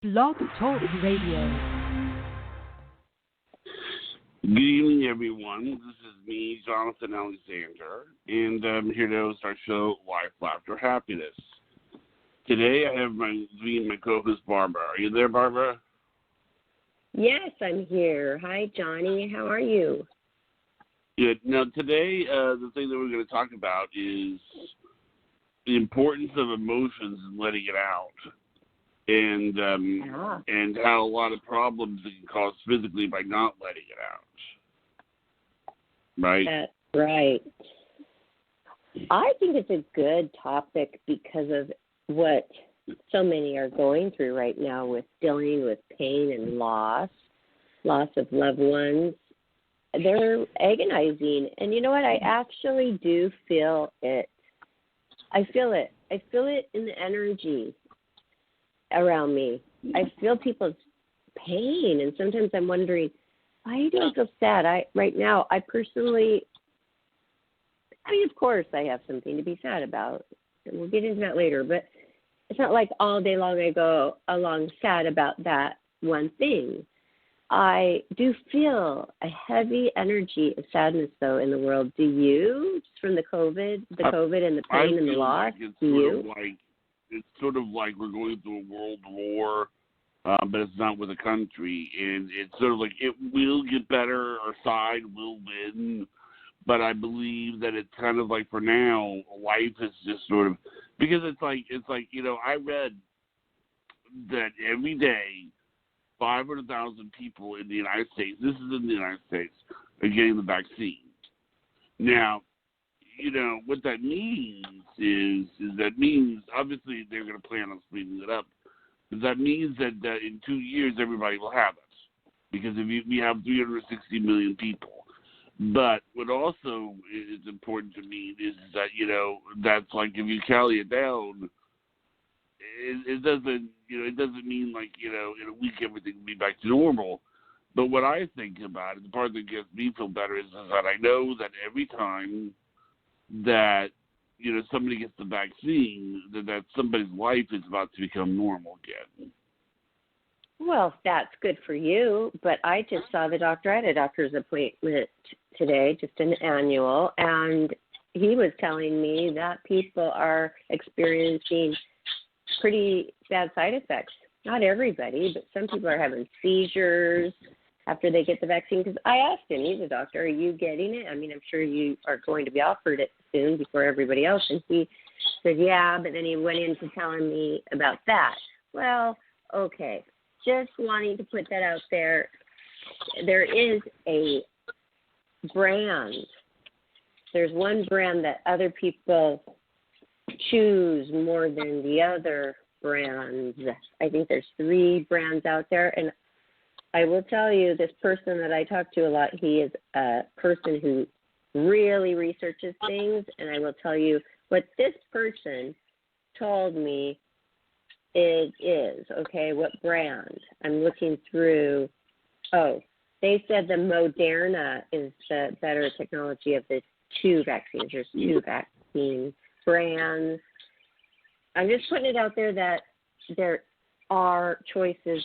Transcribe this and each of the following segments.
Blog Talk Radio. Good evening, everyone. This is me, Jonathan Alexander, and I'm here to host our show, Life, Laughter, Happiness. Today, I have me and my co-host, Barbara. Are you there, Barbara? Yes, I'm here. Hi, Johnny. How are you? Good. Now, today, the thing that we're going to talk about is the importance of emotions and letting it out, and how a lot of problems it can cause physically by not letting it out. Right? That's right. I think it's a good topic because of what so many are going through right now with dealing with pain and loss of loved ones. They're agonizing. And you know what? I actually do feel it. I feel it. I feel it in the energy around me. I feel people's pain, and sometimes I'm wondering, why do I feel sad? Right now, I personally, of course I have something to be sad about, and we'll get into that later, but it's not like all day long I go along sad about that one thing. I do feel a heavy energy of sadness, though, in the world. Do you? Just from the COVID and the pain and the loss? It's sort of like we're going through a world war, but it's not with a country. And it's sort of like it will get better, our side will win. But I believe that it's kind of like for now, life is just sort of, because it's like, I read that every day, 500,000 people in the United States, this is in the United States, are getting the vaccine. Now, what that means is that means, obviously, they're going to plan on speeding it up, but that means that in 2 years, everybody will have it, because we have 360 million people. But what also is important to me is that, that's like if you carry it down, it doesn't mean like, in a week everything will be back to normal. But what I think about it, the part that gets me feel better is that I know that every time that, somebody gets the vaccine, that somebody's life is about to become normal again. Well, that's good for you, but I just saw the doctor. I had a doctor's appointment today, just an annual, and he was telling me that people are experiencing pretty bad side effects. Not everybody, but some people are having seizures after they get the vaccine. Because I asked him, he's a doctor, are you getting it? I mean, I'm sure you are going to be offered it soon before everybody else. And he said, yeah, but then he went into telling me about that. Well, okay, just wanting to put that out there. There is a brand. There's one brand that other people choose more than the other brands. I think there's 3 brands out there, and I will tell you, this person that I talk to a lot, he is a person who really researches things, and I will tell you what this person told me it is, okay, what brand. I'm looking through, they said the Moderna is the better technology of the 2 vaccines. There's 2 vaccine brands. I'm just putting it out there that there are choices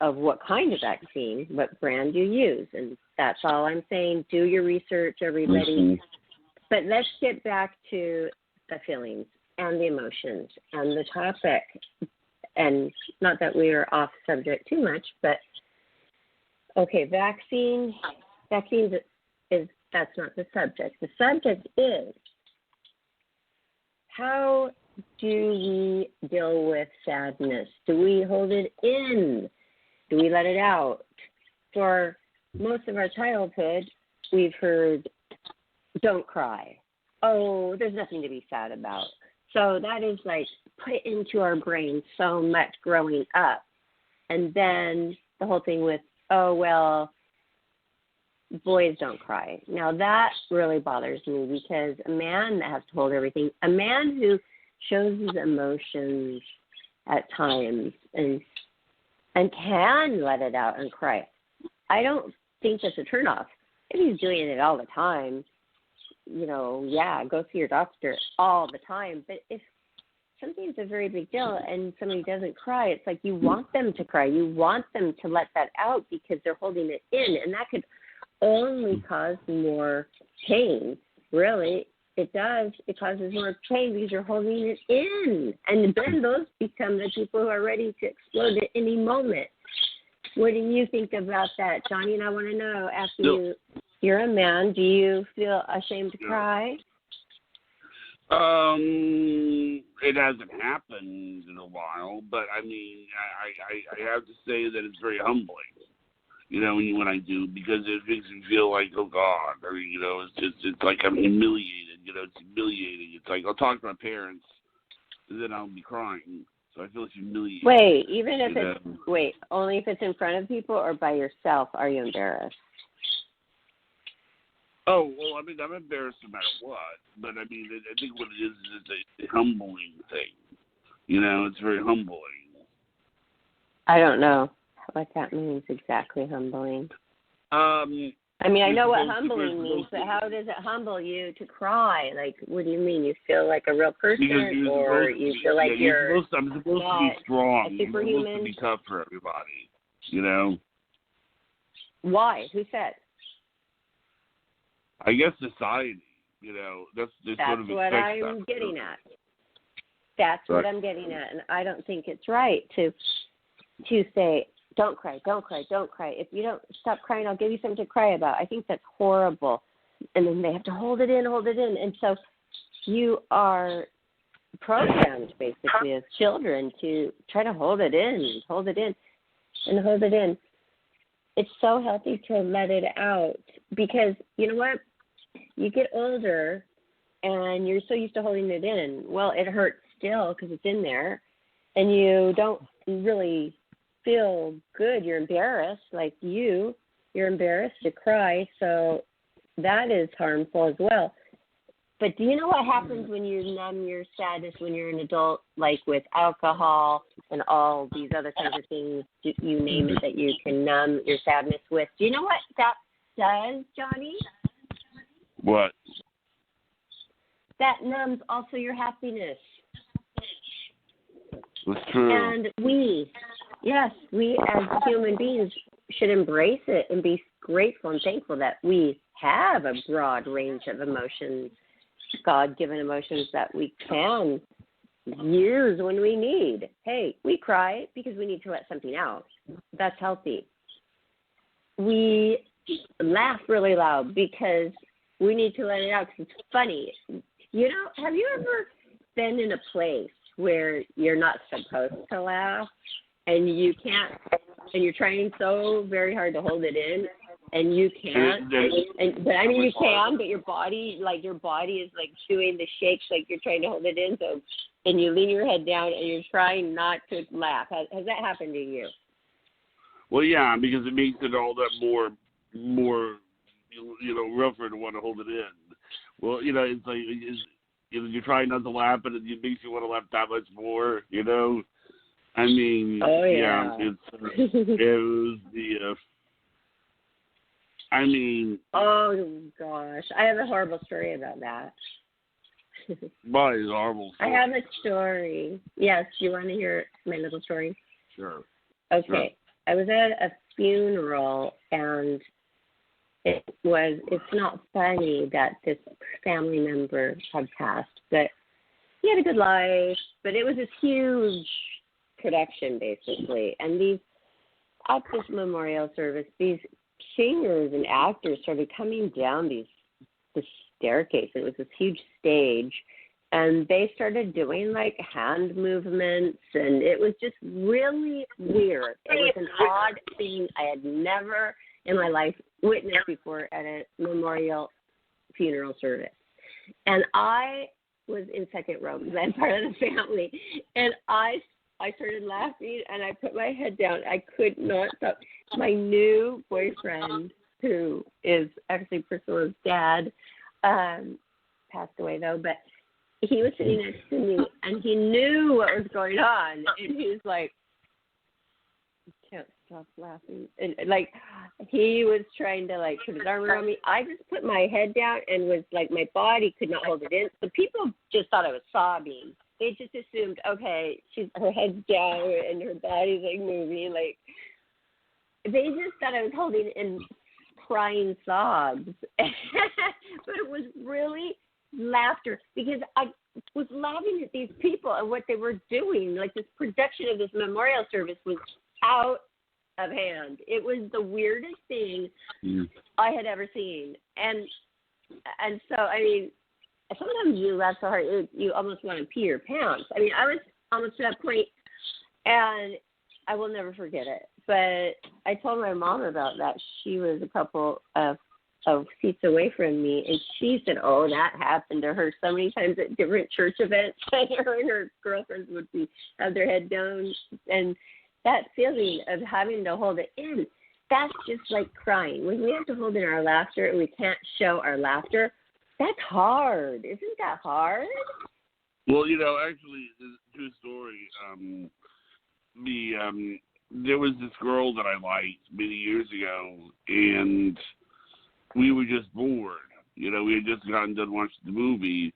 of what kind of vaccine, what brand you use, and that's all I'm saying. Do your research, everybody. Mm-hmm. But let's get back to the feelings and the emotions and the topic. And not that we are off subject too much, but okay, vaccines is that's not the subject. The subject is, how do we deal with sadness? Do we hold it in? Do we let it out? For most of our childhood, we've heard, don't cry. Oh, there's nothing to be sad about. So that is like put into our brain so much growing up. And then the whole thing with, oh, well, boys don't cry. Now that really bothers me, because a man that has to hold everything, a man who shows his emotions at times and can let it out and cry, I don't think that's a turnoff. If he's doing it all the time, go see your doctor all the time. But if something's a very big deal and somebody doesn't cry, it's like you want them to cry. You want them to let that out because they're holding it in, and that could only cause more pain. Really, it does. It causes more pain because you're holding it in. And then those become the people who are ready to explode at any moment. What do you think about that, Johnny? And I want to know, after you're a man, do you feel ashamed to cry? It hasn't happened in a while, but I mean, I have to say that it's very humbling, you know, when I do, because it makes me feel like, oh God, I mean, you know, it's like I'm humiliated, you know, it's humiliating. It's like I'll talk to my parents, and then I'll be crying, so I feel humiliated. Wait, even if only if it's in front of people or by yourself, are you embarrassed? Oh, well, I mean, I'm embarrassed no matter what, but I mean, I think what it is it's a humbling thing. You know, it's very humbling. I don't know what that means exactly, humbling. I mean, I know what humbling means, but how does it humble you to cry? Like, what do you mean? You feel like a real person, or you feel like I'm supposed to be strong. A superhuman? I'm supposed to be tough for everybody, you know? Why? Who said? I guess society, you know, that's sort of what I'm getting at. That's right. what I'm getting at, and I don't think it's right to say, don't cry, don't cry, don't cry. If you don't stop crying, I'll give you something to cry about. I think that's horrible. And then they have to hold it in. And so you are programmed, basically, as children to try to hold it in. It's so healthy to let it out because, you know what? You get older and you're so used to holding it in. Well, it hurts still because it's in there, and you don't really feel good. You're embarrassed, like you're embarrassed to cry, so that is harmful as well. But do you know what happens when you numb your sadness when you're an adult, like with alcohol and all these other kinds of things, you name it, that you can numb your sadness with? Do you know what that does, Johnny? What? That numbs also your happiness. That's true. And we as human beings should embrace it and be grateful and thankful that we have a broad range of emotions, God-given emotions that we can use when we need. Hey, we cry because we need to let something out. That's healthy. We laugh really loud because we need to let it out because it's funny. You know, have you ever been in a place where you're not supposed to laugh and you can't, and you're trying so very hard to hold it in and you can't? But I mean, you can, but your body is like doing the shakes, like you're trying to hold it in. So, and you lean your head down and you're trying not to laugh. Has that happened to you? Well, yeah, because it makes it all that more, you know, rougher to want to hold it in. Well, you know, it's like you're trying not to laugh, but it makes you want to laugh that much more. You know, I mean, it was the. I mean. Oh gosh, I have a horrible story about that. Why is horrible? I have a story. Yes, do you want to hear my little story? Sure. Okay. Sure. I was at a funeral, and it's not funny that this family member had passed, but he had a good life, but it was this huge production, basically. And at this memorial service, these singers and actors started coming down this staircase. It was this huge stage, and they started doing like hand movements, and it was just really weird. It was an odd thing I had never in my life witnessed before at a memorial funeral service. And I was in second row because I'm part of the family, and I started laughing, and I put my head down. I could not stop. My new boyfriend, who is actually Priscilla's dad, passed away though, but he was sitting next to me, and he knew what was going on, and he was like, can't stop laughing. And like, he was trying to like put his arm around me. I just put my head down and was like, my body could not hold it in. The people just thought I was sobbing. they just assumed, okay, her head's down and her body's like moving, like they just thought I was holding in crying sobs. But it was really laughter because I was laughing at these people and what they were doing. Like this production of this memorial service was out of hand. It was the weirdest thing I had ever seen. And so, I mean, sometimes you laugh so hard, you almost want to pee your pants. I mean, I was almost to that point, and I will never forget it. But I told my mom about that. She was a couple of seats away from me, and she said, oh, that happened to her so many times at different church events. And her and her girlfriends would have their head down, and that feeling of having to hold it in, that's just like crying. When we have to hold in our laughter and we can't show our laughter, that's hard. Isn't that hard? Well, you know, actually, true story. There was this girl that I liked many years ago, and we were just bored. You know, we had just gotten done watching the movie,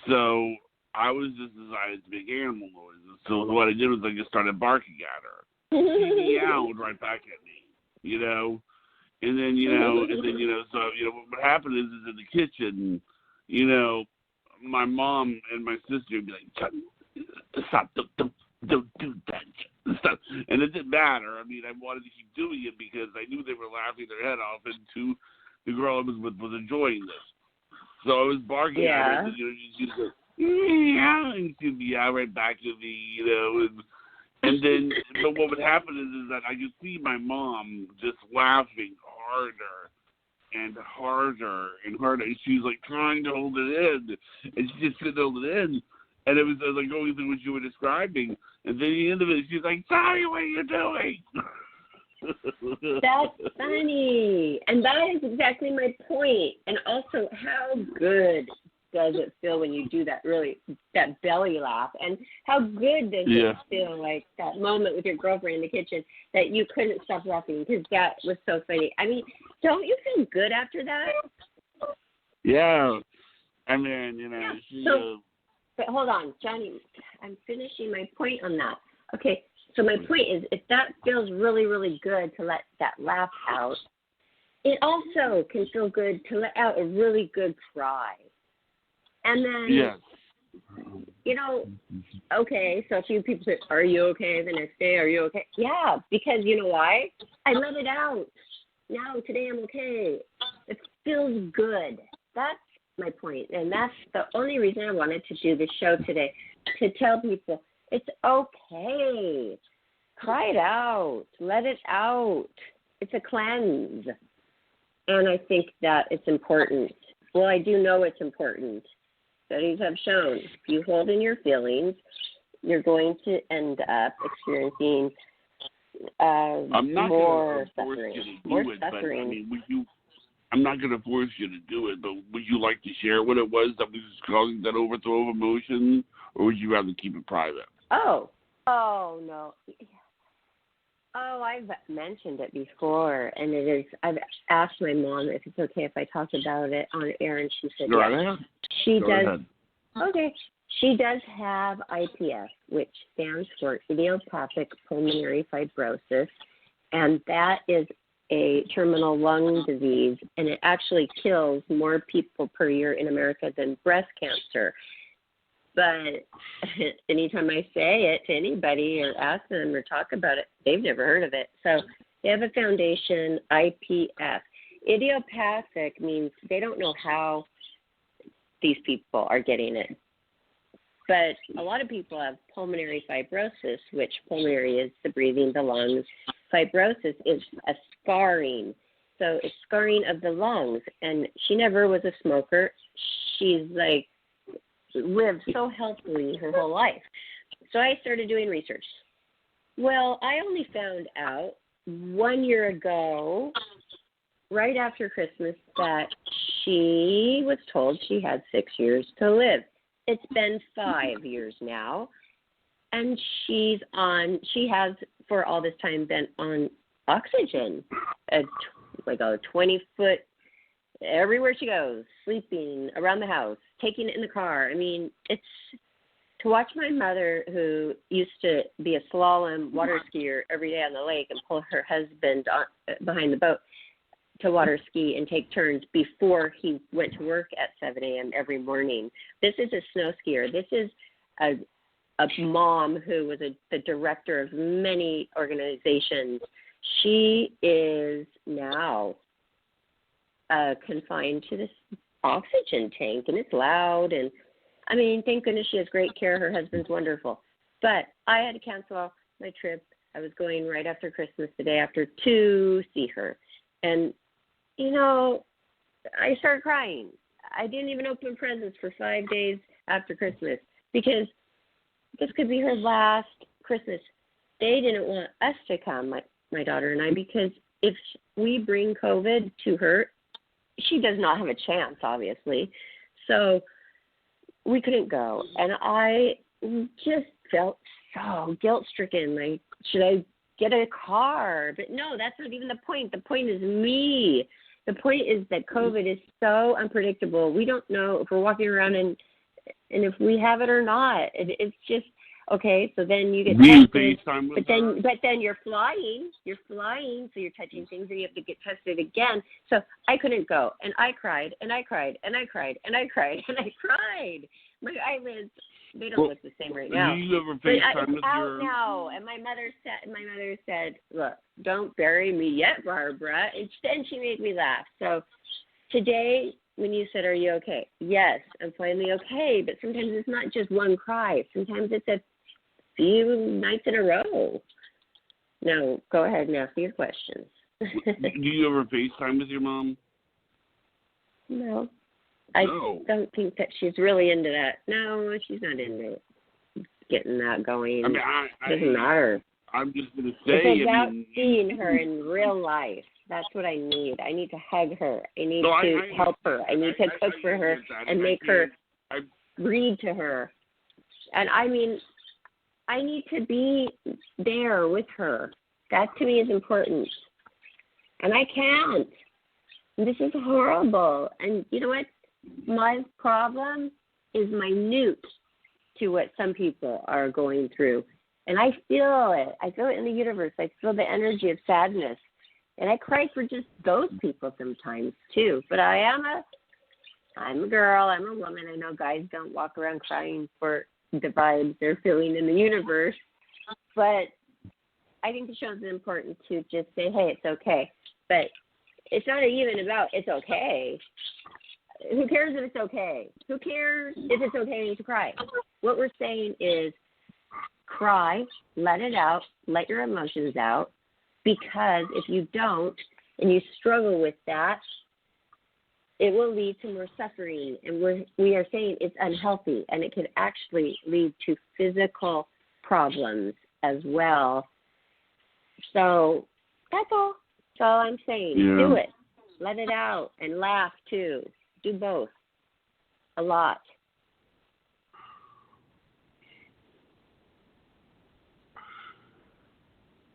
so I was just decided to make animal noises. So what I did was I just started barking at her. She meowed right back at me, you know. And then, so, what happened is in the kitchen, you know, my mom and my sister would be like, stop, don't do that. Stop. And it didn't matter. I mean, I wanted to keep doing it because I knew they were laughing their head off, and the girl I was with was enjoying this. So I was barking at her, and, she'd go, meow, and she'd meow right back at me, you know, and then, but what would happen is that I could see my mom just laughing harder and harder and harder. And she's like trying to hold it in, and she just couldn't hold it in. And it was like going through what you were describing. And then at the end of it, she's like, "Sorry, what are you doing?" That's funny, and that is exactly my point. And also, how good does it feel when you do that belly laugh? And how good does it feel, like that moment with your girlfriend in the kitchen that you couldn't stop laughing because that was so funny? I mean, don't you feel good after that? Yeah. I mean, you know, but hold on, Johnny, I'm finishing my point on that. Okay, so my point is, if that feels really, really good to let that laugh out, it also can feel good to let out a really good cry. And then, you know, okay, so a few people say, are you okay the next day? Are you okay? Yeah, because you know why? I let it out. Now, today I'm okay. It feels good. That's my point. And that's the only reason I wanted to do this show today, to tell people it's okay. Cry it out. Let it out. It's a cleanse. And I think that it's important. Well, I do know it's important. Studies have shown if you hold in your feelings, you're going to end up experiencing more suffering. I'm not going to force you to do it, but would you like to share what it was that was causing that overthrow of emotion, or would you rather keep it private? Oh, no. Oh, I've mentioned it before, and it is. I've asked my mom if it's okay if I talk about it on air, and she said yes. She does. Okay. She does have IPF, which stands for idiopathic pulmonary fibrosis, and that is a terminal lung disease, and it actually kills more people per year in America than breast cancer. But anytime I say it to anybody or ask them or talk about it, they've never heard of it. So they have a foundation, IPF. Idiopathic means they don't know how these people are getting it. But a lot of people have pulmonary fibrosis, which pulmonary is the breathing, the lungs. Fibrosis is a scarring. So it's scarring of the lungs. And she never was a smoker. She's like lived so healthfully her whole life. So I started doing research. Well, I only found out 1 year ago, right after Christmas, that she was told she had 6 years to live. It's been 5 years now, and she has for all this time been on oxygen, like a 20-foot, everywhere she goes, sleeping around the house, taking it in the car. I mean, it's to watch my mother, who used to be a slalom water skier every day on the lake and pull her husband behind the boat to water ski and take turns before he went to work at 7 a.m. every morning. This is a snow skier. This is a mom who was the director of many organizations. She is now confined to this oxygen tank, and it's loud. And I mean, thank goodness she has great care. Her husband's wonderful. But I had to cancel my trip. I was going right after Christmas, the day after, to see her. And you know, I started crying. I didn't even open presents for 5 days after Christmas because this could be her last Christmas. They didn't want us to come, my daughter and I, because if we bring COVID to her, she does not have a chance, obviously. So we couldn't go. And I just felt so guilt-stricken. Like, should I get a car? But no, that's not even the point. The point is me. The point is that COVID is so unpredictable. We don't know if we're walking around and if we have it or not. It's just, okay, so then you get tested, but then you're flying, so you're touching things and you have to get tested again. So I couldn't go, and I cried, and I cried, and I cried, and I cried, and I cried. My eyelids, they don't look the same right now. Do you ever FaceTime with your... now, and my mother said, look, don't bury me yet, Barbara. And then she made me laugh. So today, when you said, are you okay? Yes, I'm finally okay. But sometimes it's not just one cry. Sometimes it's a few nights in a row. Now, go ahead and ask me your questions. Do you ever FaceTime with your mom? No. I don't think that she's really into that. No, she's not into getting that going. I mean, doesn't matter. I'm just going to say, it's about seeing her in real life. That's what I need. I need to hug her. I need to help her. I need to cook for her and make her read to her. And I mean, I need to be there with her. That to me is important. And I can't. This is horrible. And you know what? My problem is minute to what some people are going through. And I feel it. I feel it in the universe. I feel the energy of sadness. And I cry for just those people sometimes, too. But I'm a girl. I'm a woman. I know guys don't walk around crying for the vibes they're feeling in the universe. But I think the show is important to just say, hey, it's okay. But it's not even about it's okay. Who cares if it's okay? Who cares if it's okay to cry? What we're saying is cry, let it out, let your emotions out, because if you don't and you struggle with that, it will lead to more suffering. And we are saying it's unhealthy, and it could actually lead to physical problems as well. So that's all. That's all I'm saying. Yeah. Do it. Let it out and laugh too. Do both. A lot.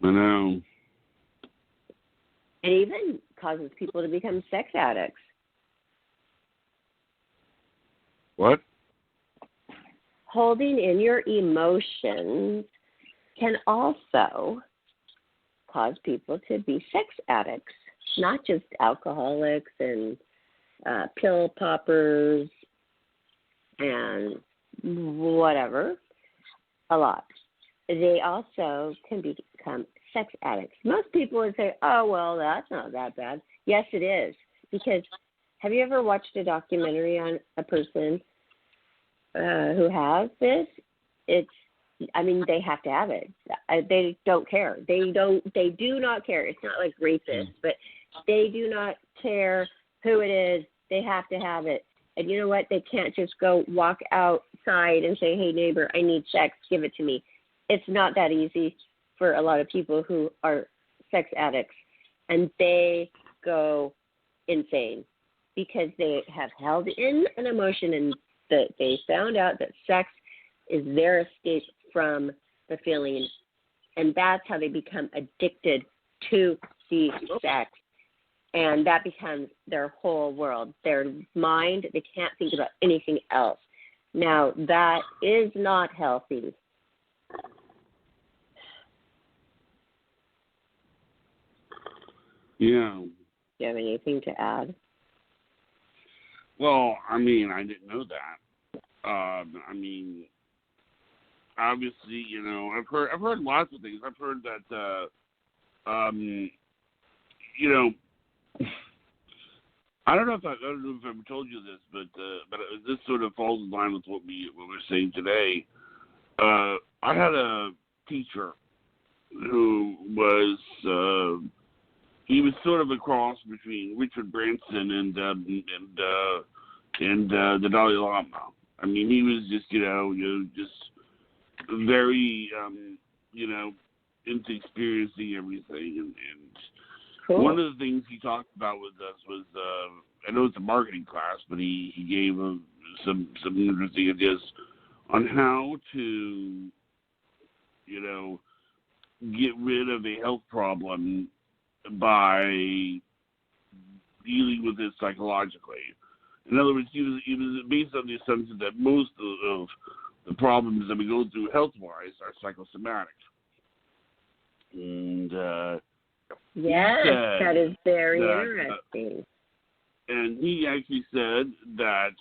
I know. It even causes people to become sex addicts. What? Holding in your emotions can also cause people to be sex addicts, not just alcoholics and pill poppers and whatever, a lot. They also can become sex addicts. Most people would say, oh, well, that's not that bad. Yes, it is. Because have you ever watched a documentary on a person who has this? They have to have it. They don't care. They do not care. It's not like rapists, but they do not care who it is. They have to have it. And you know what? They can't just go walk outside and say, hey, neighbor, I need sex. Give it to me. It's not that easy for a lot of people who are sex addicts. And they go insane because they have held in an emotion and that they found out that sex is their escape from the feeling. And that's how they become addicted to the sex. And that becomes their whole world, their mind. They can't think about anything else. Now, that is not healthy. Yeah. Do you have anything to add? Well, I mean, I didn't know that. I mean, obviously, you know, I've heard lots of things. I've heard that, you know, I don't know if I've ever told you this, but this sort of falls in line with what we're saying today. I had a teacher who was he was sort of a cross between Richard Branson and the Dalai Lama. I mean, he was just just very into experiencing everything, and Cool. one of the things he talked about with us was I know it's a marketing class, but he gave some interesting ideas on how to get rid of a health problem by dealing with it psychologically. In other words, he was based on the assumption that most of the problems that we go through health-wise are psychosomatic. And yes, that is very interesting. And he actually said that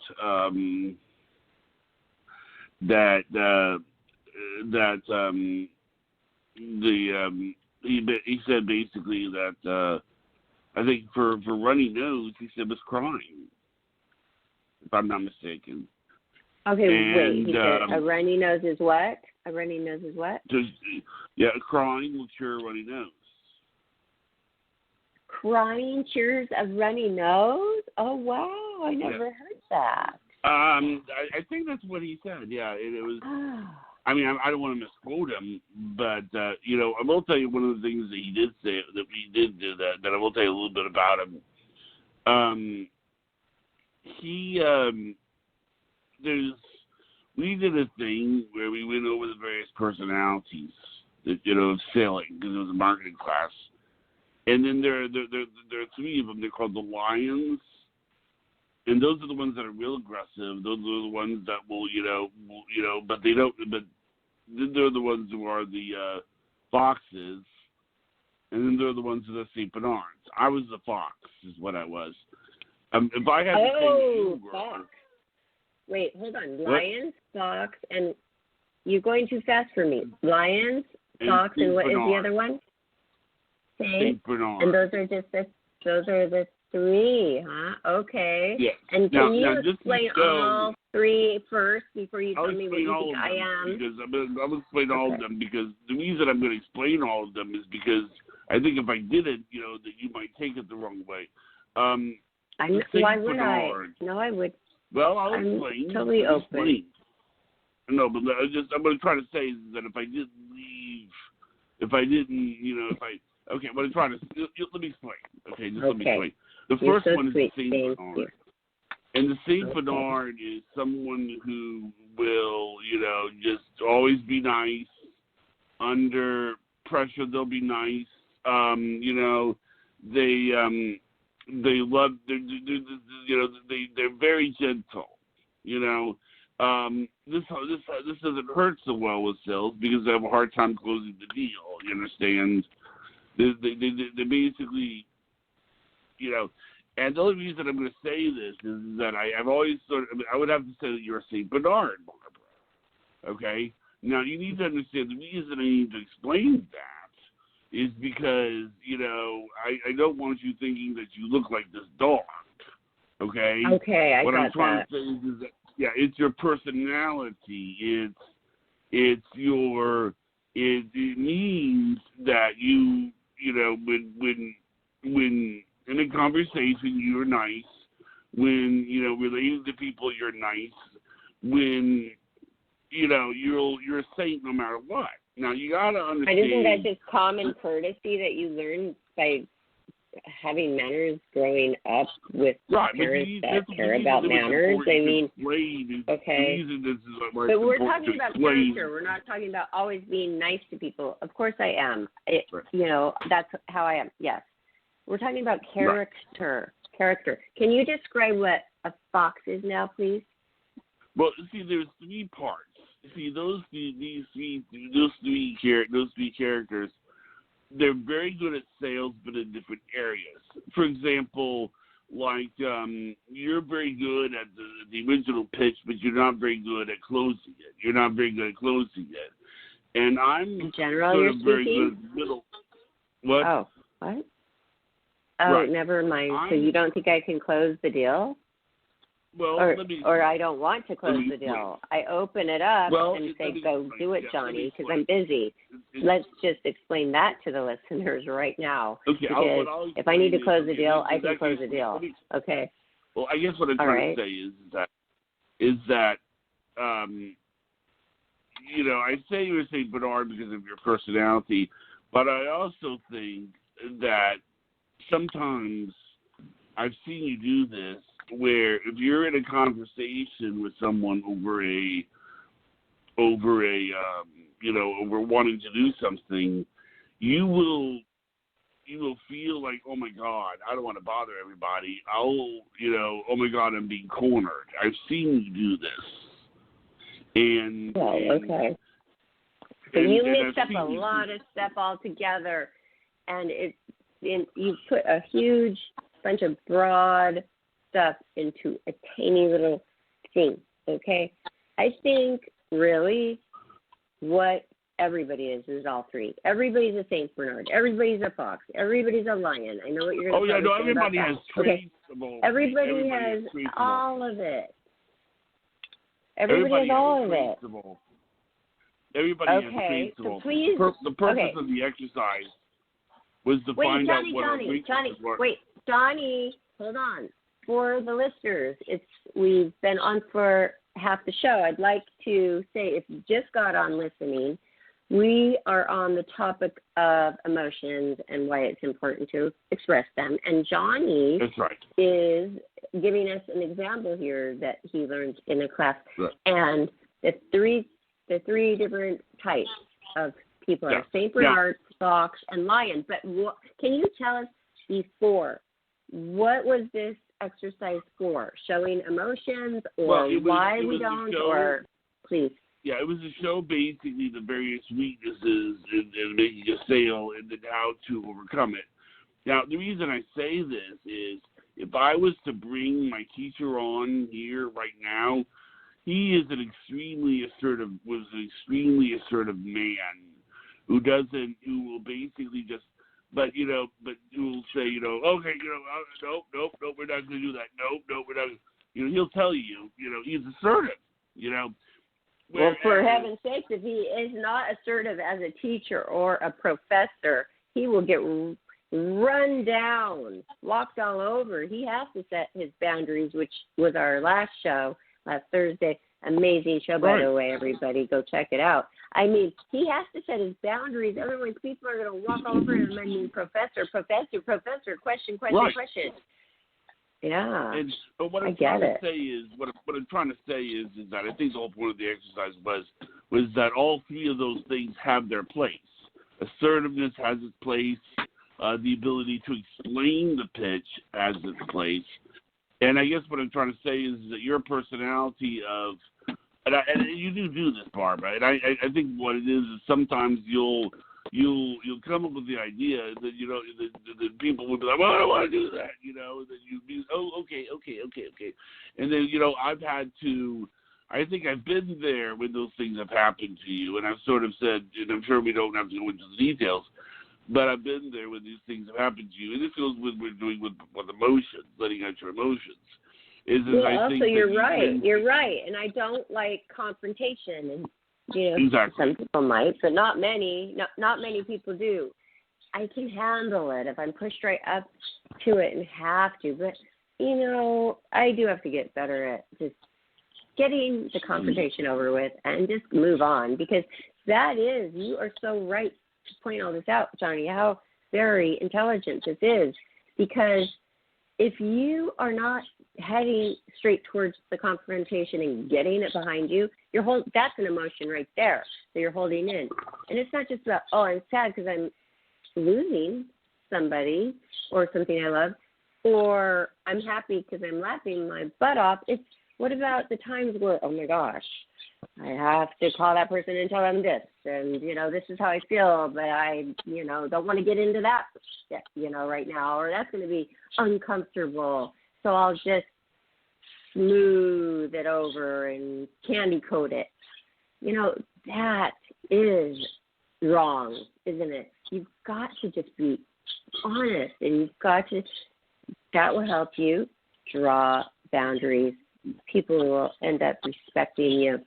he said basically that I think for runny nose he said was crying, if I'm not mistaken. Okay, wait. He said a runny nose is what? A runny nose is what? Crying will cure a runny nose. Crying cures a runny nose? Oh, wow. I never heard that. I think that's what he said. Yeah, it was. I mean, I don't want to misquote him, but I will tell you one of the things that he did say that we did do that I will tell you a little bit about him. We did a thing where we went over the various personalities that of selling, because it was a marketing class. And then there are three of them. They're called the lions, and those are the ones that are real aggressive. Those are the ones that will, but they don't. But then there are the ones who are the foxes, and then there are the ones who are the Saint Bernards. I was the fox, is what I was. If I had to say fox. Wait, hold on. Lions, fox, and you're going too fast for me. Lions, fox, and what is the other one? Saint Bernard. And those are the three, huh? Okay. Yes. And can you explain all three first before you tell me what you think I am? Because I'll explain all of them, because the reason I'm going to explain all of them is because I think if I did it, that you might take it the wrong way. Why would I? No, I would. Well, I'll explain. I'm totally open. No, but I'm going to try to say that if I okay, what I'm trying to let me explain. Okay, let me explain. The first one is the Saint Bernard. And the Saint Bernard is someone who will, just always be nice. Under pressure, they'll be nice. They love. They're very gentle. This doesn't hurt so well with sales because they have a hard time closing the deal. You understand? They basically, and the only reason I'm going to say this is that I've always I would have to say that you're a Saint Bernard, Barbara. Okay? Now, you need to understand the reason I need to explain that is because, I don't want you thinking that you look like this dog. Okay? Okay, I got that. What I'm trying to say is that, it's your personality. It means that you when in a conversation you're nice, when relating to people you're nice, when you're a saint no matter what. Now you gotta understand. I just think that's just common courtesy that you learn by having manners growing up with parents that care about manners. I mean, okay. But we're talking about character. We're not talking about always being nice to people. Of course I am. That's how I am. Yes. We're talking about character. Right. Character. Can you describe what a fox is now, please? Well, see, there's three parts. See, those three characters, they're very good at sales, but in different areas. For example, like you're very good at the original pitch, but you're not very good at closing it. And I'm in general, sort you're of very speaking? good at middle. What? Oh, what? Oh, Right. never mind. So you don't think I can close the deal? Well, or I don't want to close the deal. I open it up and say, go do it, Johnny, because I'm busy. Let's just explain that to the listeners right now. Okay, because if I need to close the deal, I can close the deal. Okay. Well, I guess what I'm trying to say is that you know, I say you're St. Bernard because of your personality, but I also think that sometimes I've seen you do this where if you're in a conversation with someone over wanting to do something, you will feel like, oh my God, I don't want to bother everybody. Oh my God, I'm being cornered. I've seen you do this. Okay. So you mix up a lot of stuff all together, and you put a huge bunch of broad stuff into a tiny little thing, okay? I think really what everybody is all three. Everybody's a St. Bernard. Everybody's a fox. Everybody's a lion. I know what you're going to say. Oh, yeah, no, everybody has traits of all. Everybody has all of it. Everybody has all of it. Everybody has traits of all. Please. The purpose of the exercise was to find out what our weaknesses were. Wait, Johnny, hold on. For the listeners, we've been on for half the show. I'd like to say, if you just got on listening, we are on the topic of emotions and why it's important to express them. And Johnny is giving us an example here that he learned in a class. Right. And the three different types of people are St. Bernard, Fox, and Lion. But can you tell us before, what was this exercise for? Showing emotions, or why we don't, or please? Yeah, it was to show basically the various weaknesses in making a sale and then how to overcome it. Now, the reason I say this is if I was to bring my teacher on here right now, he is an extremely assertive man who will basically just, but you will say, okay, nope, we're not going to do that. Nope, we're not. He'll tell you, he's assertive, Well, for heaven's sakes, if he is not assertive as a teacher or a professor, he will get run down, walked all over. He has to set his boundaries, which was our last show, last Thursday. Amazing show, by the way, everybody. Go check it out. I mean, he has to set his boundaries. Otherwise, people are going to walk over him and mean, professor, question. Yeah, But what I'm trying to say is that I think the whole point of the exercise was that all three of those things have their place. Assertiveness has its place. The ability to explain the pitch has its place. And I guess what I'm trying to say is that your personality of, and you do this, Barbara, and I think what it is sometimes you'll come up with the idea that that people would be like, well, I don't want to do that, that you'd be, okay, and then I think I've been there when those things have happened to you, and I've sort of said, and I'm sure we don't have to go into the details, but I've been there when these things have happened to you, and this goes with what we're doing with emotions, letting out your emotions. You're right, and I don't like confrontation, and some people might, but not many people do. I can handle it if I'm pushed right up to it and have to, but I do have to get better at just getting the confrontation over with and just move on, because you are so right to point all this out, Johnny, how very intelligent this is, because if you are not heading straight towards the confrontation and getting it behind you, that's an emotion right there that you're holding in. And it's not just about, I'm sad because I'm losing somebody or something I love, or I'm happy because I'm laughing my butt off. It's what about the times where, oh my gosh, I have to call that person and tell them this, and, this is how I feel, but I, don't want to get into that, right now, or that's going to be uncomfortable, so I'll just smooth it over and candy coat it. That is wrong, isn't it? You've got to just be honest, and that will help you draw boundaries. People will end up respecting you.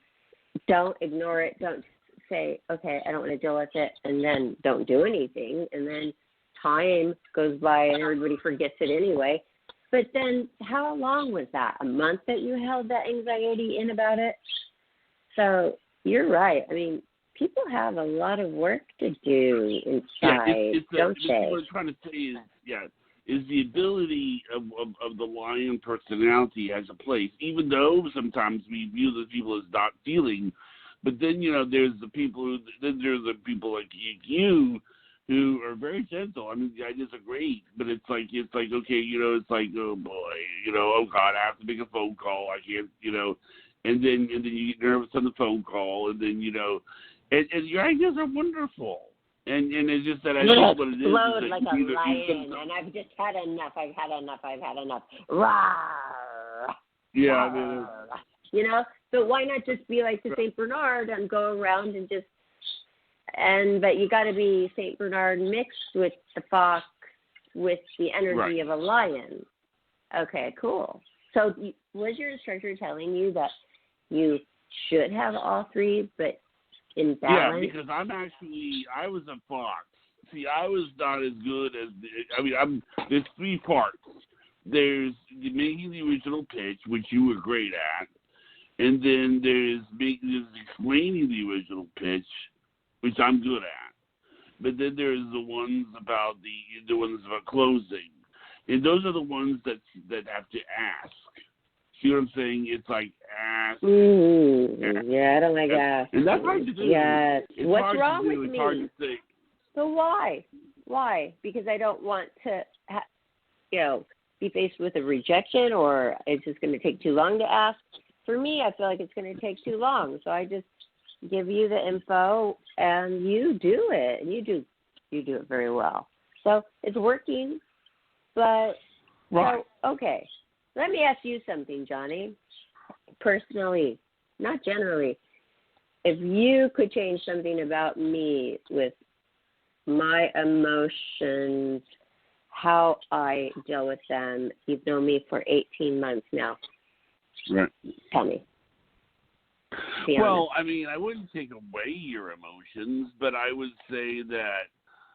Don't ignore it. Don't say, okay, I don't want to deal with it, and then don't do anything. And then time goes by and everybody forgets it anyway. But then how long was that? A month that you held that anxiety in about it? So you're right. I mean, people have a lot of work to do inside, don't they? What I'm trying to say is the ability of the lion personality has a place, even though sometimes we view those people as not feeling. But then, there's the people like you who are very gentle. I mean, the ideas are great, but it's like, okay, it's like, oh boy, oh God, I have to make a phone call. I can't, and then you get nervous on the phone call, and then, and your ideas are wonderful. And it's just that I think what it is. Load is like a lion, and I've just had enough. I've had enough. Rawr. Yeah, rawr. I mean, but why not just be like the Saint Bernard and go around and just, but you got to be Saint Bernard mixed with the fox, with the energy of a lion. Okay, cool. So was your instructor telling you that you should have all three, but in balance? Yeah, because I was a fox. See, I was not as good as, there's three parts. There's making the original pitch, which you were great at, and then there's explaining the original pitch, which I'm good at. But then there's the ones about closing, and those are the ones that have to ask. See what I'm saying? It's like ask. Yeah, I don't like ask. And that's hard to do. Yes. It's What's wrong with It's me? hard to say. So why? Why? Because I don't want to, be faced with a rejection, or it's just going to take too long to ask. For me, I feel like it's going to take too long. So I just give you the info, and you do it. And you do it very well. So it's working. But right. So, okay. Let me ask you something, Johnny. Personally, not generally. If you could change something about me with my emotions, how I deal with them, you've known me for 18 months now. Right. Tell me. Well, I mean, I wouldn't take away your emotions, but I would say that.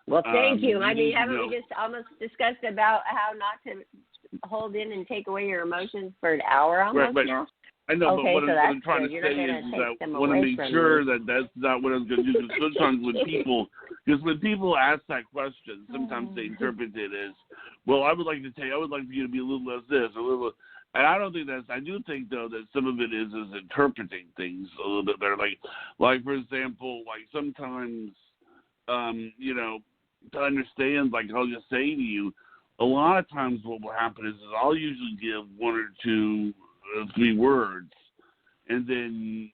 Well, thank you. I mean, haven't we just almost discussed about how not to hold in and take away your emotions for an hour almost now? I know, okay, but what so I'm trying to say is that I want to make sure that that's not what I'm going to do. Because sometimes when people ask that question, sometimes they interpret it as, well, I would like for you to be a little less this, a little. And I don't think I do think, though, that some of it is interpreting things a little bit better. Like for example, like sometimes, to understand, like I'll just say to you, a lot of times what will happen is I'll usually give one or two, 3 words, and then,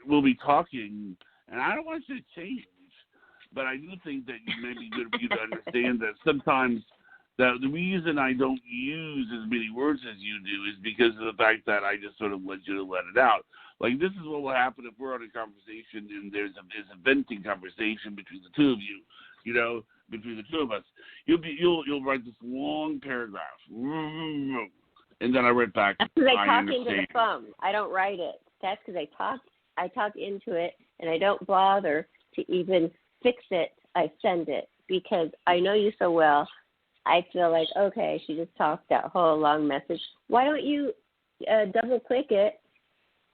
we'll be talking, and I don't want you to change, but I do think that it may be good for you to understand that sometimes that the reason I don't use as many words as you do is because of the fact that I just sort of let it out. Like, this is what will happen if we're on a conversation and there's a venting conversation between the two of you, between the two of us. You'll write this long paragraph, and then I write back. That's because I talk into the phone. I don't write it. That's because I talk into it, and I don't bother to even fix it. I send it because I know you so well. I feel like, okay, she just talked that whole long message. Why don't you double click it,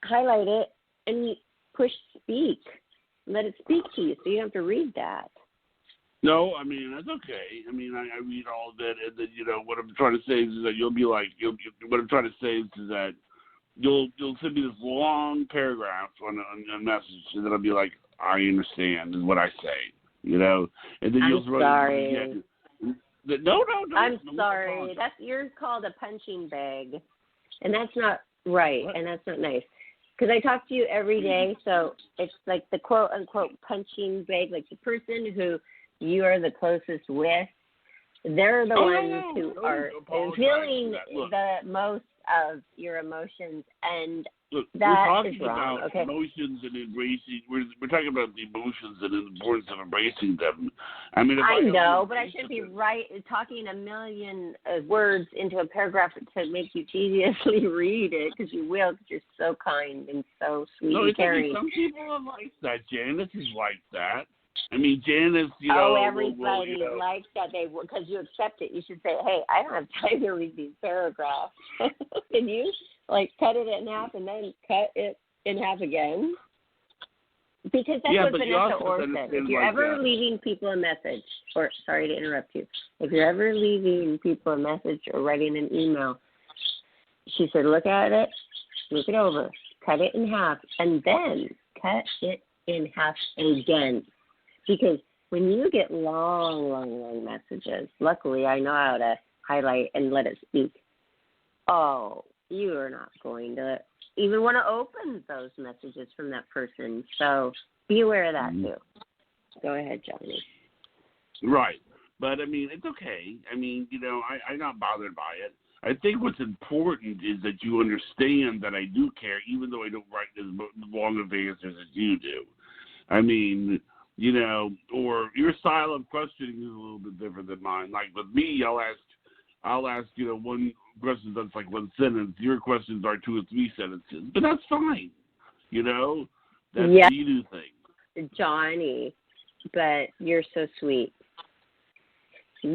highlight it, and push speak? Let it speak to you so you don't have to read that. No, I mean, that's okay. I mean, I read all of it, and then, what I'm trying to say is that you'll be like, what I'm trying to say is that you'll send me this long paragraph on a message, and then I'll be like, I understand is what I say, and then you'll throw sorry. it. No. I'm sorry. You're called a punching bag, and that's not Right, What? and that's not nice. Because I talk to you every day, so it's like the quote-unquote punching bag, like the person who you are the closest with, they're the ones who are feeling the most of your emotions, and Look, that we're talking is wrong, about okay? emotions and embracing. We're talking about the emotions and the importance of embracing them. I mean, if I don't know, but I embrace shouldn't be them, talking a million words into a paragraph to make you tediously read it, because you will, because you're so kind and so sweet no, and it's okay. caring. Some people are like that. Janice is like that. I mean, Janice, you know. Everybody likes that. Because you accept it. You should say, hey, I don't have time to read these paragraphs. Can you, cut it in half and then cut it in half again? Because that's what Vanessa Orr said. If you're ever leaving people a message, or sorry to interrupt you, if you're ever leaving people a message or writing an email, she said, look at it, look it over, cut it in half, and then cut it in half again. Because when you get long messages, luckily I know how to highlight and let it speak. Oh, you are not going to even want to open those messages from that person. So be aware of that too. Go ahead, Johnny. Right. But, I mean, it's okay. I mean, you know, I'm not bothered by it. I think what's important is that you understand that I do care, even though I don't write as long of answers as you do. I mean, you know, or your style of questioning is a little bit different than mine. Like with me, I'll ask, you know, one question that's like one sentence. Your questions are 2 or 3 sentences, but that's fine. You know, that's how you do things. Johnny, but you're so sweet. I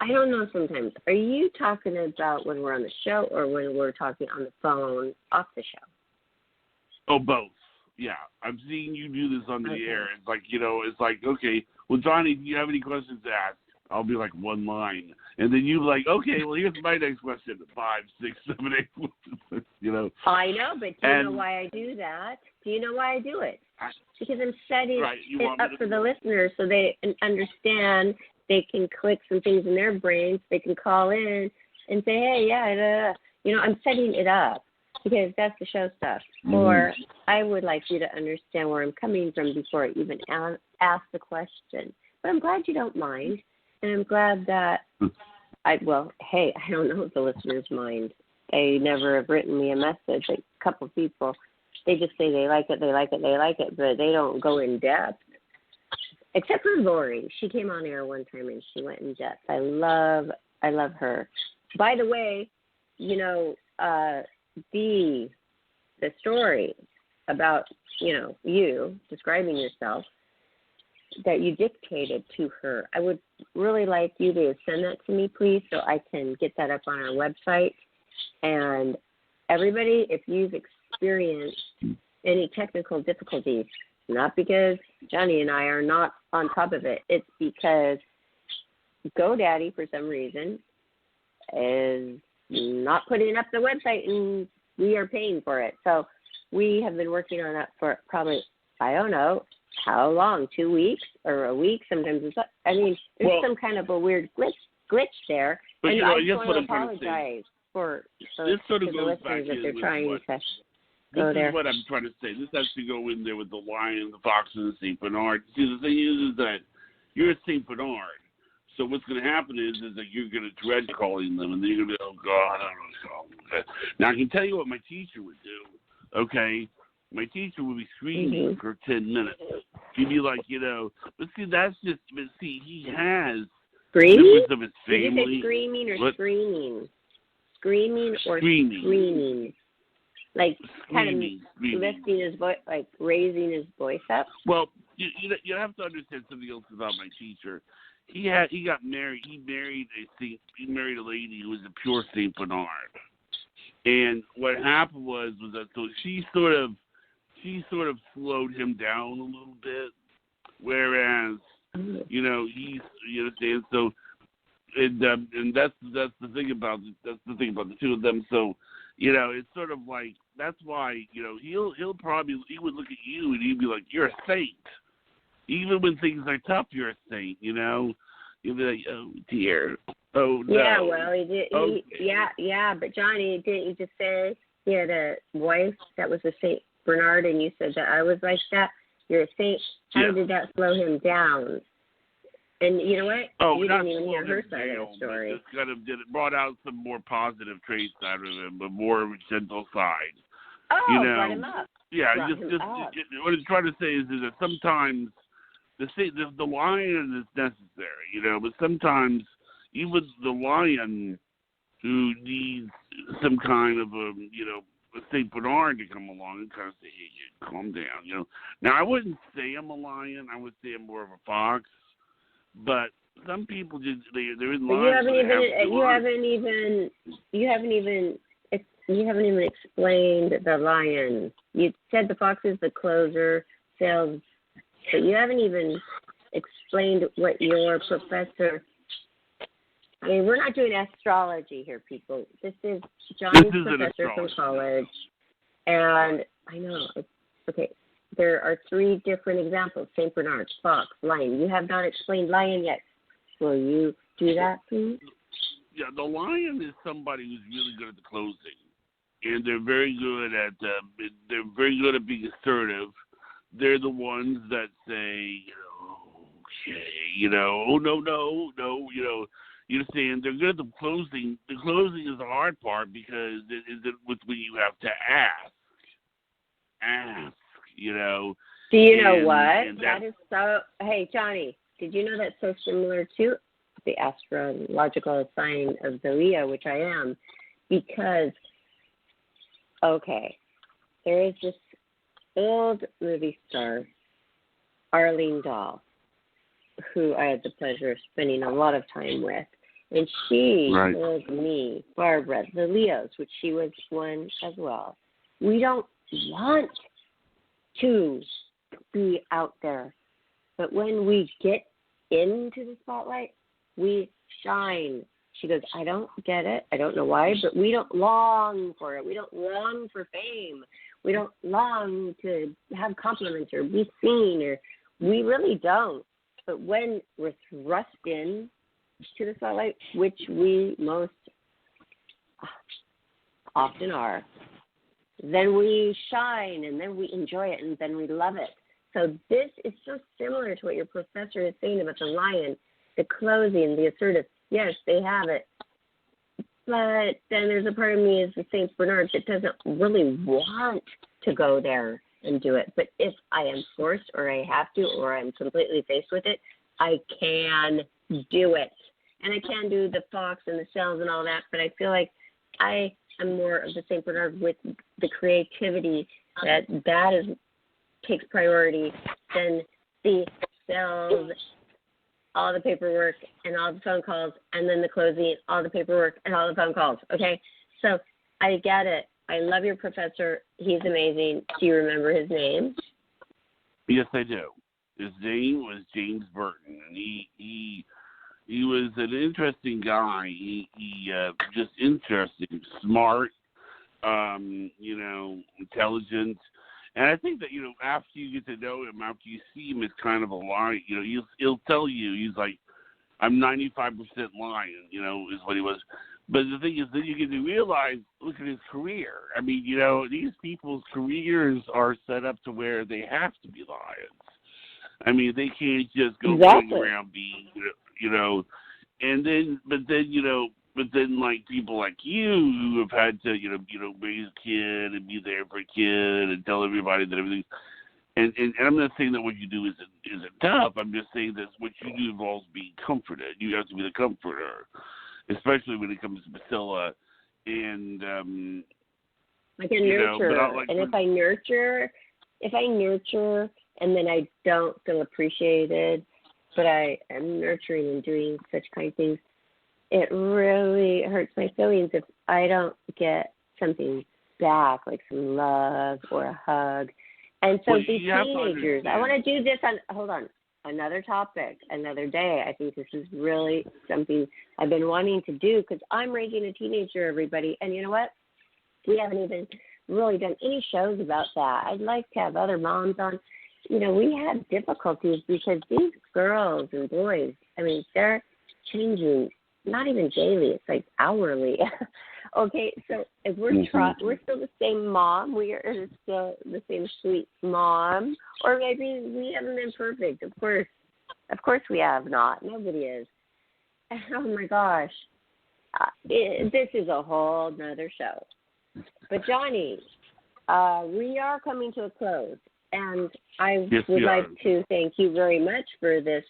don't know sometimes. Are you talking about when we're on the show or when we're talking on the phone off the show? Oh, both. Yeah, I'm seeing you do this on the air. It's like, you know, it's like, okay, well, Johnny, do you have any questions to ask? I'll be like one line. And then you like, okay, well, here's my next question. 5, 6, 7, 8, you know. I know, but do you know why I do that? Do you know why I do it? Because I'm setting it up for the listeners so they understand. They can click some things in their brains. They can call in and say, hey, you know, I'm setting it up. Because that's the show stuff. Or I would like you to understand where I'm coming from before I even ask the question. But I'm glad you don't mind. And I'm glad that, I don't know if the listeners mind. They never have written me a message. A couple of people, they just say they like it, but they don't go in depth. Except for Lori. She came on air one time and she went in depth. I love her. By the way, you know, the story about, you know, you describing yourself that you dictated to her. I would really like you to send that to me, please, so I can get that up on our website. And everybody, if you've experienced any technical difficulties, not because Johnny and I are not on top of it, it's because GoDaddy, for some reason, is not putting up the website, and we are paying for it. So we have been working on that for probably, I don't know, how long, 2 weeks or a week? Sometimes it's, there's some kind of a weird glitch there. But, and you know, I just want to apologize for this sort of the goes listeners back that they're trying to this go there. is what I'm trying to say. This has to go in there with the lion, the fox, and the St. Bernard. See, the thing is that you're a St. Bernard. So what's going to happen is that you're going to dread calling them, and then you're going to be, oh, God, I don't want to call them. Okay. Now, I can tell you what my teacher would do, okay? My teacher would be screaming for 10 minutes. She'd be like, you know, but see, he has members of his family. Did you say screaming or screaming? Screaming or screaming? Like screaming, kind of lifting his voice, like raising his voice up? Well, you have to understand something else about my teacher. He got married. He married a lady who was a pure Saint Bernard. And what happened was that so she sort of slowed him down a little bit, whereas you know you understand. So and that's the thing about the two of them. So you know it's sort of like that's why you know he would look at you and he'd be like, you're a saint. Even when things are tough, you're a saint, you know. You'll be like, oh, dear. Oh, no. Yeah, well, he did. Okay. Yeah. But Johnny, didn't you just say he had a wife that was a Saint Bernard, and you said that I was like that? You're a saint. How Yeah. did that slow him down? And you know what? Oh, you not didn't even hear her slow side him of down, the story. but just kind of brought out some more positive traits out of him, but more of a gentle side. Oh, brought him up. Yeah, Brought just him up. what I'm trying to say is that sometimes the lion is necessary, but sometimes even the lion who needs some kind of a Saint Bernard to come along and kind of say, hey, calm down, Now I wouldn't say I'm a lion. I would say I'm more of a fox. But some people just they're in lions. You haven't even explained the lion. You said the fox is the closer, sales, but you haven't even explained what your professor. I mean, we're not doing astrology here, people. This is Johnny's professor from college, and I know. Okay, there are 3 different examples: Saint Bernard, fox, lion. You have not explained lion yet. Will you do that, please? Yeah, the lion is somebody who's really good at the closing, and they're very good at being assertive. They're the ones that say, okay, oh no, you understand? They're good at the closing. The closing is the hard part because it's when you have to ask, Do you know what? That is so. Hey, Johnny, did you know that's so similar to the astrological sign of the Leo, which I am? Because, okay, there is this old movie star, Arlene Dahl, who I had the pleasure of spending a lot of time with. And she told me, Barbara, the Leos, which she was one as well, we don't want to be out there. But when we get into the spotlight, we shine. She goes, I don't get it. I don't know why, but we don't long for it. We don't long for fame. We don't long to have compliments or be seen, or we really don't. But when we're thrust in to the spotlight, which we most often are, then we shine, and then we enjoy it, and then we love it. So this is so similar to what your professor is saying about the lion, the closing, the assertive. Yes, they have it. But then there's a part of me as the Saint Bernard that doesn't really want to go there and do it. But if I am forced or I have to or I'm completely faced with it, I can do it. And I can do the fox and the cells and all that, but I feel like I am more of the Saint Bernard with the creativity that takes priority than the cells, all the paperwork and all the phone calls, and then the closing, all the paperwork and all the phone calls. Okay, so I get it. I love your professor. He's amazing. Do you remember his name? Yes, I do. His name was James Burton, and he was an interesting guy. He just interesting, smart, intelligent. And I think that, after you get to know him, after you see him, it's kind of a lie. He'll tell you, he's like, I'm 95% lying, is what he was. But the thing is, then you get to realize, look at his career. I mean, these people's careers are set up to where they have to be lions. I mean, they can't just go running around being, but then like people like you who have had to, raise a kid and be there for a kid and tell everybody that everything. And I'm not saying that what you do isn't tough. I'm just saying that what you do involves being comforted. You have to be the comforter, especially when it comes to Priscilla. And I can nurture. And if I nurture, and then I don't feel appreciated, but I am nurturing and doing such kind things, it really hurts my feelings if I don't get something back, like some love or a hug. And so these teenagers, I want to do this on, another topic, another day. I think this is really something I've been wanting to do because I'm raising a teenager, everybody. And you know what? We haven't even really done any shows about that. I'd like to have other moms on. We have difficulties because these girls and boys, I mean, they're changing not even daily. It's like hourly. Okay, so if we're we're still the same mom. We are still the same sweet mom, or maybe we haven't been perfect. Of course, we have not. Nobody is. Oh my gosh, this is a whole nother show. But Johnny, we are coming to a close, and I would like to thank you very much for this,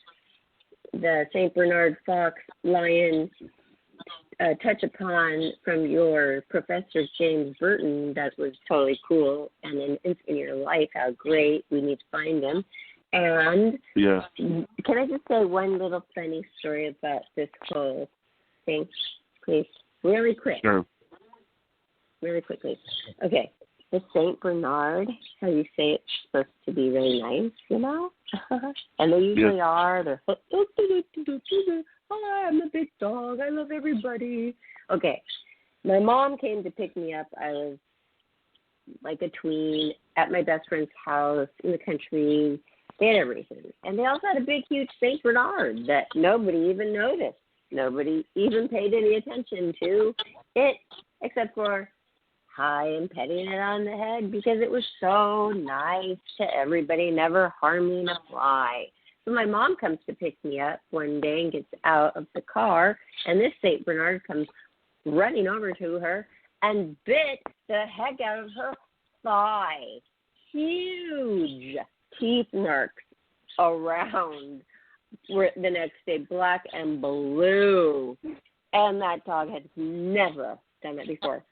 the St. Bernard Fox Lion touch upon from your Professor James Burton. That was totally cool, and an instant in your life. How great! We need to find him. And can I just say one little funny story about this whole thing, please, really quick? Sure. Really quickly. Okay. The St. Bernard, how you say it's supposed to be really nice, you know? And they usually are. They're, hi, I'm a big dog. I love everybody. Okay. My mom came to pick me up. I was like a tween at my best friend's house in the country. They had everything. And they also had a big, huge St. Bernard that nobody even noticed. Nobody even paid any attention to it, except for hi and petting it on the head, because it was so nice to everybody, never harming a fly. So my mom comes to pick me up one day and gets out of the car, and this St. Bernard comes running over to her and bit the heck out of her thigh. Huge teeth marks around the next day, black and blue. And that dog had never done that before.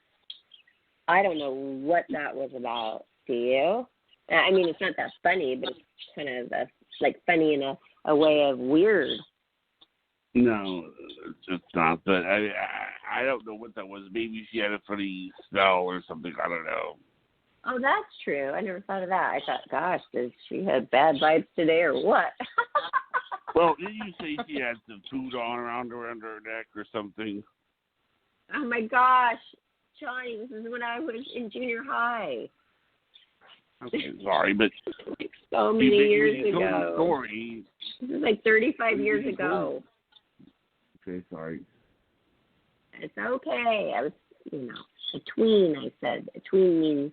I don't know what that was about. Do you? I mean, it's not that funny, but it's kind of funny in a way of weird. No, it's not. But I don't know what that was. Maybe she had a funny smell or something. I don't know. Oh, that's true. I never thought of that. I thought, gosh, did she have bad vibes today or what? Well, did you say she had some food on around her neck or something? Oh my gosh, Johnny, this is when I was in junior high. Okay, sorry, but so many years ago. Story. This is like 35 years ago. Okay, sorry. It's okay. I was, a tween, I said. A tween means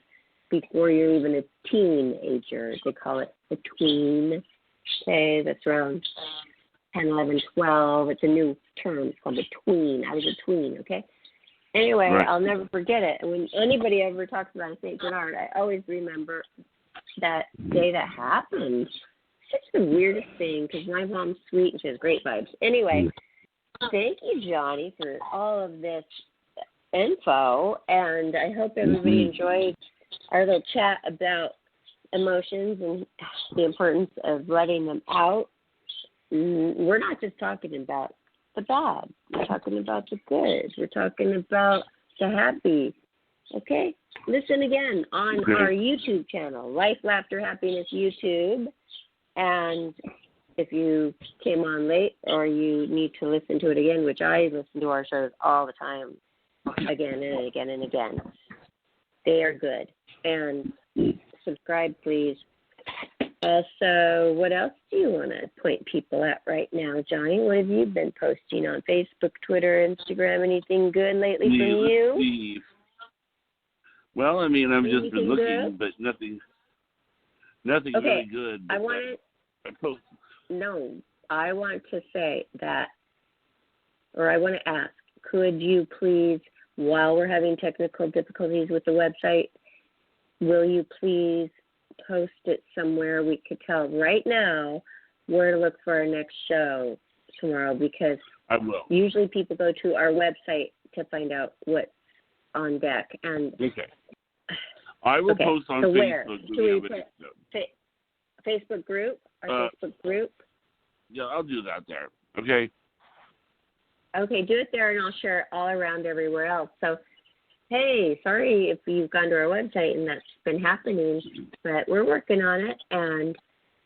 before you're even a teenager. They call it a tween. Okay, that's around 10, 11, 12. It's a new term. It's called a tween. I was a tween, okay? Anyway, right. I'll never forget it. And when anybody ever talks about St. Bernard, I always remember that day that happened. It's the weirdest thing because my mom's sweet and she has great vibes. Anyway, thank you, Johnny, for all of this info. And I hope everybody enjoyed our little chat about emotions and the importance of letting them out. We're not just talking about the bad. We're talking about the good. We're talking about the happy. Okay? Listen again on our YouTube channel, Life, Laughter, Happiness YouTube. And if you came on late or you need to listen to it again, which I listen to our shows all the time, again and again and again, they are good. And subscribe, please. So what else do you want to point people at right now, Johnny? What have you been posting on Facebook, Twitter, Instagram? Anything good lately from you? Well, I mean, I've just been looking, but nothing really good. I want to say that, or I want to ask, could you please, while we're having technical difficulties with the website, will you please post it somewhere we could tell right now where to look for our next show tomorrow? Because I will. Usually people go to our website to find out what's on deck. And I will post on Facebook. Facebook group? Our Facebook group? Yeah, I'll do that there. Okay. Okay, do it there and I'll share it all around everywhere else. So hey, sorry if you've gone to our website and that's been happening, but we're working on it. And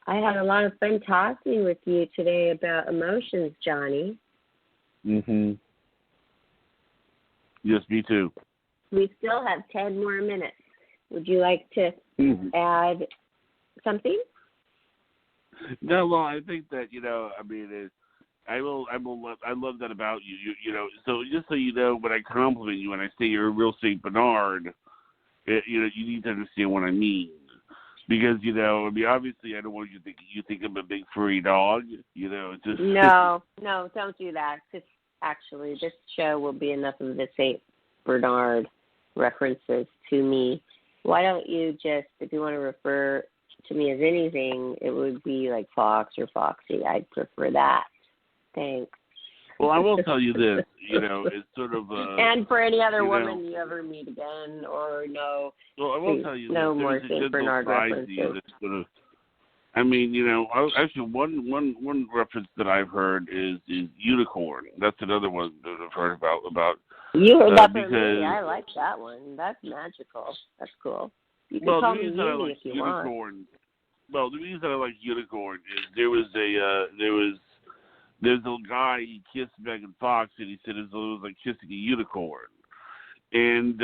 I had a lot of fun talking with you today about emotions, Johnny. Mhm. Yes, me too. We still have 10 more minutes. Would you like to add something? No, well, I think that, I mean, I love that about you. You know. So just so you know, when I compliment you and I say you're a real Saint Bernard, you need to understand what I mean. Because I mean, obviously, I don't want you think I'm a big furry dog. It's just No, don't do that. Because actually, this show will be enough of the Saint Bernard references to me. Why don't you just, if you want to refer to me as anything, it would be like Fox or Foxy. I'd prefer that. Thanks. Well, I will tell you this. It's sort of. And for any other woman you ever meet again or no. Well, I will tell you no this. more There's a Saint Bernard references. Sort of, I mean, actually, one reference that I've heard is unicorn. That's another one that I've heard about. You heard that from because, me. I like that one. That's magical. That's cool. You can call me Yumi if you unicorn, want. Well, the reason I like unicorn is there's a guy, he kissed Megan Fox, and he said it was like kissing a unicorn. And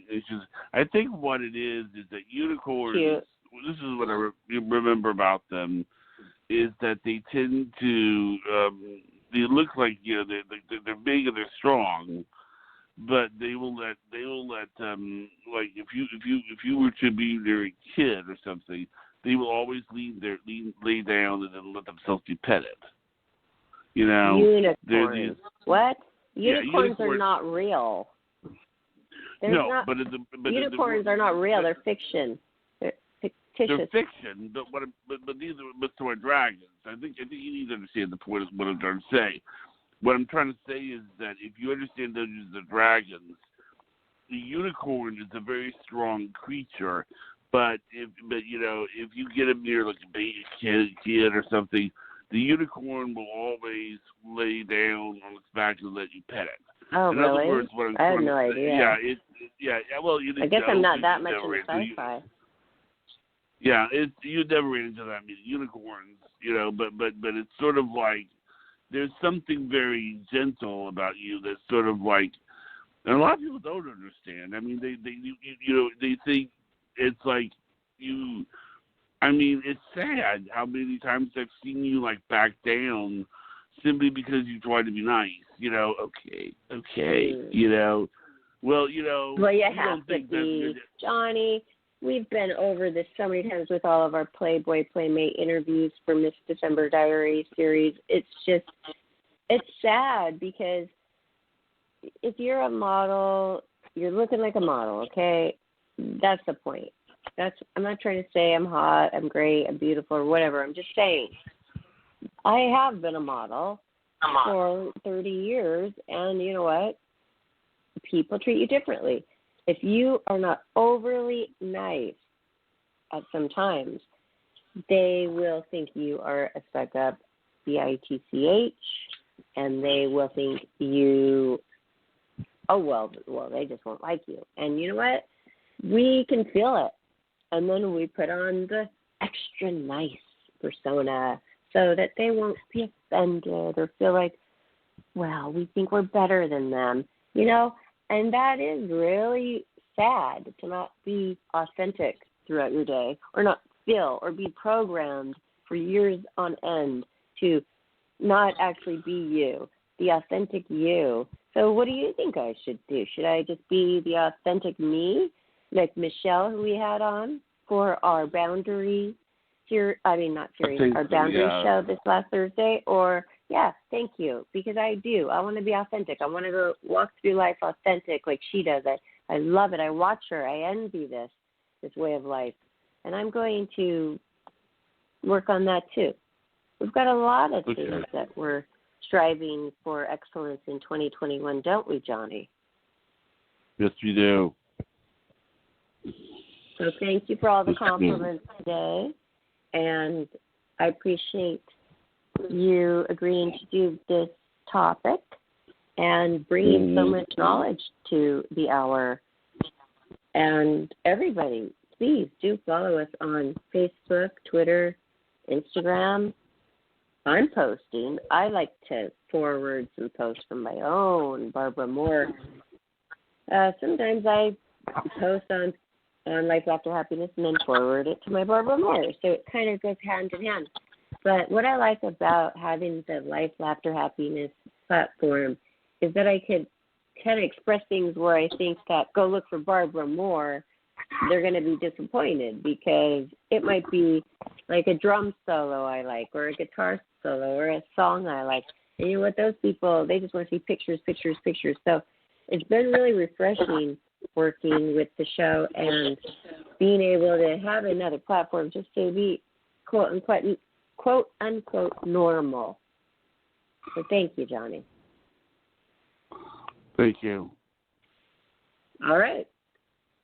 it's just, I think what it is that unicorns, Cute. This is what I remember about them, is that they tend to, they look like, they're big and they're strong, but they will let like if you were to be their kid or something, they will always lay down and then let themselves be petted. Unicorns. What? Yeah, Unicorns are not real. Unicorns are not real. They're fiction. They're fictitious. They're fiction, but so are dragons. I think you need to understand the point of what I'm trying to say. What I'm trying to say is that if you understand Dungeons and Dragons, the unicorn is a very strong creature, but if you get him near like a baby kid or something, the unicorn will always lay down on its back and let you pet it. Oh, In really? other words, what I'm I had trying no to say, idea. Well, I guess I'm not that much into sci-fi. Yeah, you never ran into that many unicorns, but it's sort of like there's something very gentle about you that's sort of like, and a lot of people don't understand. I mean, they think it's like you. I mean, it's sad how many times I've seen you like back down simply because you try to be nice. Okay. Well, Well, you have to be, Johnny. We've been over this so many times with all of our Playboy Playmate interviews for Miss December Diary series. It's sad because if you're a model, you're looking like a model, okay? That's the point. I'm not trying to say I'm hot, I'm great, I'm beautiful, or whatever. I'm just saying I have been a model for 30 years, and you know what? People treat you differently. If you are not overly nice at some times, they will think you are a stuck-up bitch, and they will think you, they just won't like you. And you know what? We can feel it. And then we put on the extra nice persona so that they won't be offended or feel like, well, we think we're better than them, And that is really sad to not be authentic throughout your day or not feel or be programmed for years on end to not actually be you, the authentic you. So what do you think I should do? Should I just be the authentic me, like Michelle, who we had on for our boundary our boundary show this last Thursday? Or, thank you, because I do. I want to be authentic. I want to go walk through life authentic like she does. I love it. I watch her. I envy this way of life. And I'm going to work on that too. We've got a lot of things that we're striving for excellence in 2021, don't we, Johnny? Yes, we do. So thank you for all the compliments today. And I appreciate you agreeing to do this topic and bringing so much knowledge to the hour. And everybody, please do follow us on Facebook, Twitter, Instagram. I'm posting. I like to forward some posts from my own Barbara Moore. Sometimes I post on Life After Happiness and then forward it to my Barbara Moore. So it kind of goes hand in hand. But what I like about having the Life, Laughter, Happiness platform is that I could kind of express things where I think that go look for Barbara Moore, they're going to be disappointed because it might be like a drum solo I like or a guitar solo or a song I like. And you know what? Those people, they just want to see pictures, pictures, pictures. So it's been really refreshing working with the show and being able to have another platform just to be quote unquote normal. So thank you, Johnny. Thank you. All right.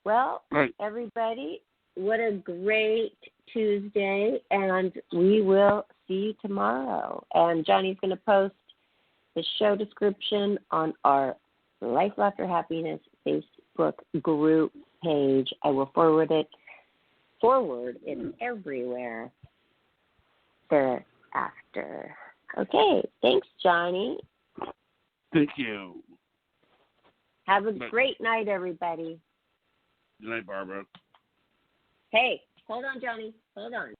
Well, Right. everybody, what a great Tuesday, and we will see you tomorrow. And Johnny's going to post the show description on our Life, Laughter, Happiness Facebook group page. I will forward it everywhere thereafter. Okay, thanks, Johnny. Thank you. Have a great night, everybody. Good night, Barbara. Hey, hold on, Johnny. Hold on.